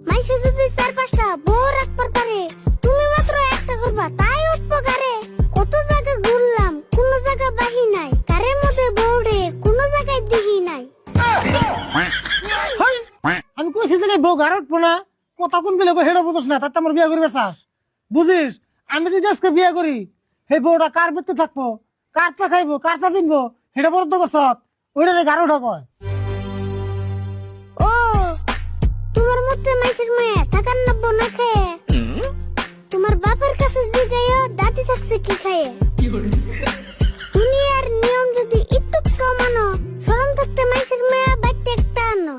মাইসে যদি চার পাঁচটা বউ রাখবার পারে, তুমি মাত্র একটা করবা, তাই উঠবো কারে? কত জায়গা ঘুরলাম, কোনো জায়গা বাহি নাই, কারের মধ্যে বউরে কোনো জায়গায় দিহি নাই। আমি কইছি যে বউ ঘর উঠবো না, কথা কোন বিলে হেডা বুঝোস না, তার আমার বিয়ে করবে চাস বুঝিস? আমি যদি আজকে বিয়ে করি, সেই বউটা কার বেঁচে থাকবো, কারটা খাইবো, কারটা দিনবো, সেটা বরাদ্দ করছ, ওইটা ঘর উঠা কয়। ও তোমার মধ্যে মাইসের মেয়ে থাকার নব্য না খেয়ে, তোমার বাপের কাছে জিগাইও দাদি থাকছে কি খায়ে। দুনিয়ার নিয়ম যদি একটু কমানো, শরম থাকতে মাইসের মেয়ে বাইতে একটা আনো।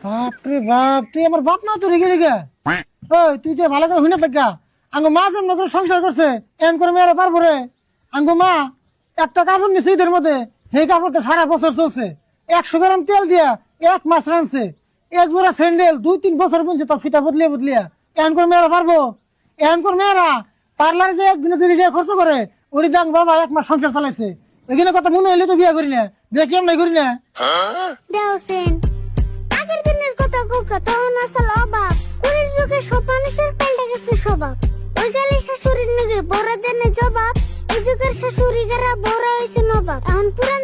বাপরে বাপ, তুই আমার বাপ না তো রেগে রেগে। ওই তুই যে ভালো করে শুনে থাকা, আঙ্গো মা জন্ম করে সংসার করছে, এম করে মেয়েরা পারবো রে? আঙ্গো মা একটা কাপড় নিছে ঈদের মধ্যে, সেই কাপড়টা সারা বছর চলছে, 100 গ্রাম তেল দিয়া 1 মাস রানছে, 1 জোড়া স্যান্ডেল 2-3 বছর বুনছে, তার ফিতা বদলিয়ে বদলিয়া। এম করে মেয়েরা পারবো? এম করে মেয়েরা পার্লারে যে একদিনে যদি টাকা খরচ করে, ওই দাম বাবা 1 মাস সংসার চালাইছে। ওইখানে কথা মনে হইলে তো বিয়ে করি না, বিয়ে কেমন করি না। দেওসেন আগের দিনের কথা কোকা, তখন আসল অভাব, কুড়ির যুগে সব মানুষের পাল্টে গেছে স্বভাব। ওই গালে শাশুড়ির নগে বড় দেনে জবাব, এই যুগের শাশুড়ি যারা বড় হয়েছে নবাব। এখন পুরান